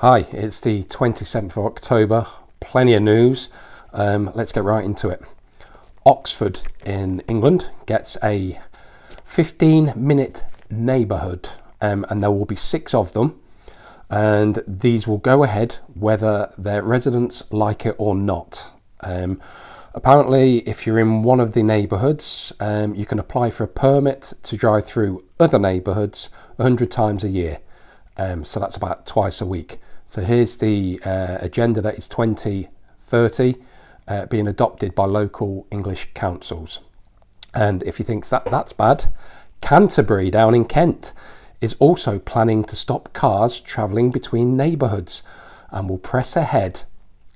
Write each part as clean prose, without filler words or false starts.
Hi, it's the 27th of October, plenty of news. Let's get right into it. Oxford in England gets a 15-minute neighbourhood, and there will be 6 of them, and these will go ahead whether their residents like it or not. Apparently, if you're in one of the neighbourhoods, you can apply for a permit to drive through other neighbourhoods 100 times a year. So that's about twice a week. So here's the agenda that is 2030 being adopted by local English councils. And if you think that's bad, Canterbury down in Kent is also planning to stop cars travelling between neighbourhoods and will press ahead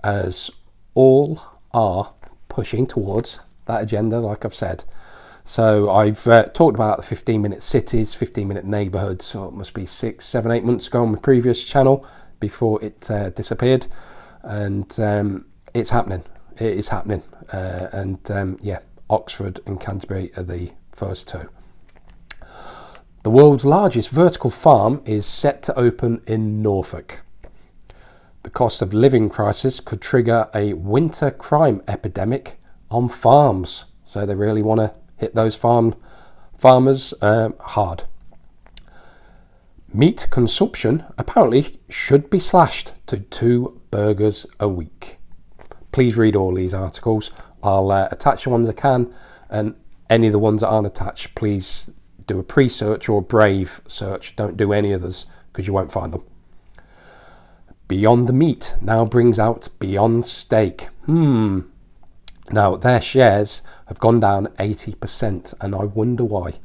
as all are pushing towards that agenda, like I've said. So I've talked about the 15-minute cities, 15-minute neighbourhoods, so it must be 6, 7, 8 months ago on my previous channel before it disappeared, and it's happening. It is happening, yeah, Oxford and Canterbury are the first 2. The world's largest vertical farm is set to open in Norfolk. The cost of living crisis could trigger a winter crime epidemic on farms, so they really want to hit those farmers hard. Meat consumption apparently should be slashed to 2 burgers a week. Please read all these articles. I'll attach the ones I can, and any of the ones that aren't attached, please do a pre-search or a brave search. Don't do any others because you won't find them. Beyond Meat now brings out Beyond Steak. Now, their shares have gone down 80%, and I wonder why.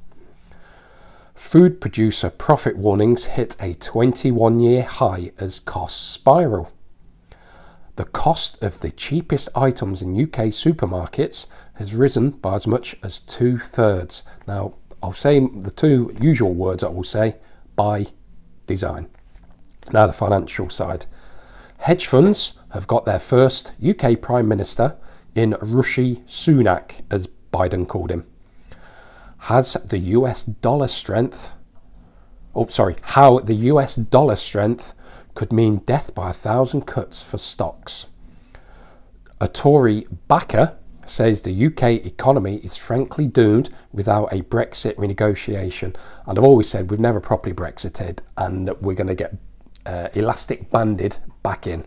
Food producer profit warnings hit a 21-year high as costs spiral. The cost of the cheapest items in UK supermarkets has risen by as much as 2/3. Now, I'll say the 2 usual words I will say: by design. Now, the financial side. Hedge funds have got their first UK Prime Minister in Rishi Sunak, as Biden called him. How the US dollar strength could mean death by 1,000 cuts for stocks. A Tory backer says the UK economy is frankly doomed without a Brexit renegotiation. And I've always said we've never properly Brexited, and we're going to get elastic banded back in.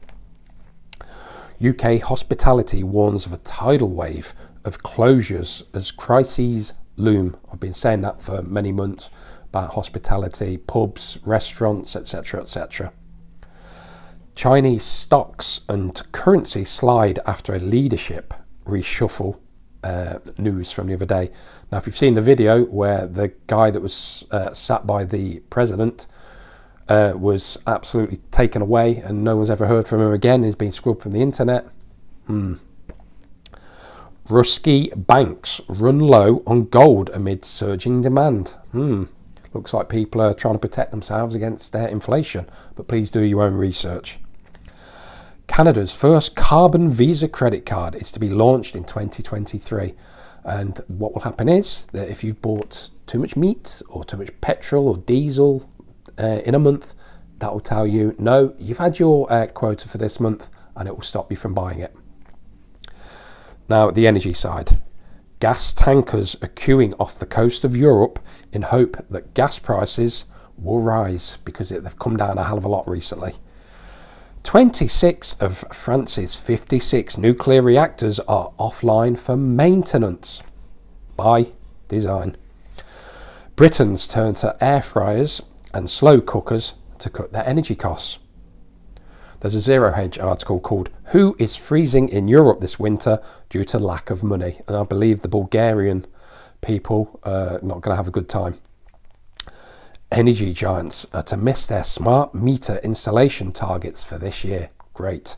UK hospitality warns of a tidal wave of closures as crises loom. I've been saying that for many months about hospitality, pubs, restaurants, etc., etc. Chinese stocks and currency slide after a leadership reshuffle. News from the other day. Now, if you've seen the video where the guy that was sat by the president was absolutely taken away and no one's ever heard from him again, he's been scrubbed from the internet. Rusky banks run low on gold amid surging demand. Looks like people are trying to protect themselves against inflation, but please do your own research. Canada's first carbon Visa credit card is to be launched in 2023, and what will happen is that if you've bought too much meat or too much petrol or diesel in a month, that will tell you, no, you've had your quota for this month, and it will stop you from buying it. Now, the energy side. Gas tankers are queuing off the coast of Europe in hope that gas prices will rise because they've come down a hell of a lot recently. 26 of France's 56 nuclear reactors are offline for maintenance by design. Britons turn to air fryers and slow cookers to cut their energy costs. There's a Zero Hedge article called "Who is Freezing in Europe this Winter Due to Lack of Money?" and I believe the Bulgarian people are not going to have a good time. Energy giants are to miss their smart meter installation targets for this year. Great.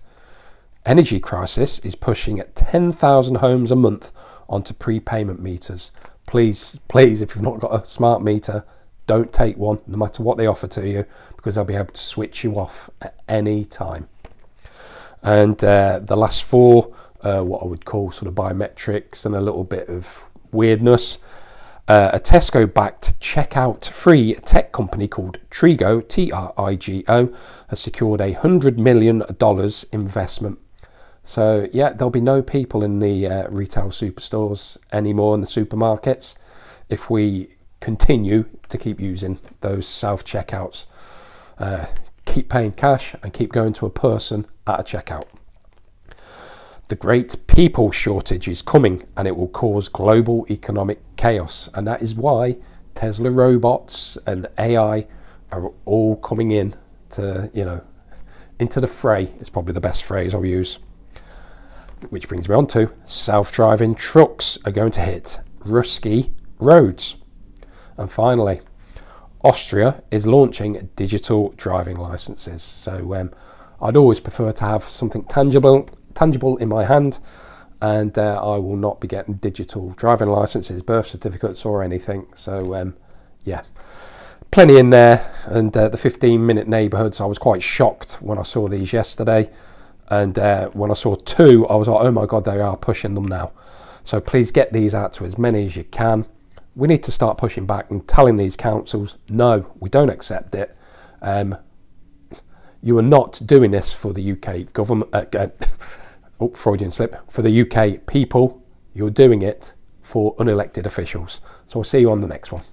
Energy crisis is pushing at 10,000 homes a month onto prepayment meters. Please, please, if you've not got a smart meter, don't take one, no matter what they offer to you, because they'll be able to switch you off at any time. And the last 4, what I would call sort of biometrics and a little bit of weirdness. A Tesco-backed checkout-free tech company called Trigo, Trigo, has secured $100 million investment. So yeah, there'll be no people in the retail superstores anymore, in the supermarkets, if we continue to keep using those self-checkouts. Keep paying cash and keep going to a person at a checkout. The great people shortage is coming, and it will cause global economic chaos. And that is why Tesla robots and AI are all coming in to, into the fray. It's probably the best phrase I'll use. Which brings me on to self-driving trucks are going to hit rusty roads. And finally, Austria is launching digital driving licenses. So I'd always prefer to have something tangible in my hand, and I will not be getting digital driving licenses, birth certificates or anything. So yeah, plenty in there. And the 15-minute neighbourhoods, I was quite shocked when I saw these yesterday, and when I saw 2, I was like, oh my god, they are pushing them now. So please get these out to as many as you can. We need to start pushing back and telling these councils, no, we don't accept it. You are not doing this for the UK government. Freudian slip. For the UK people, you're doing it for unelected officials. So I'll see you on the next one.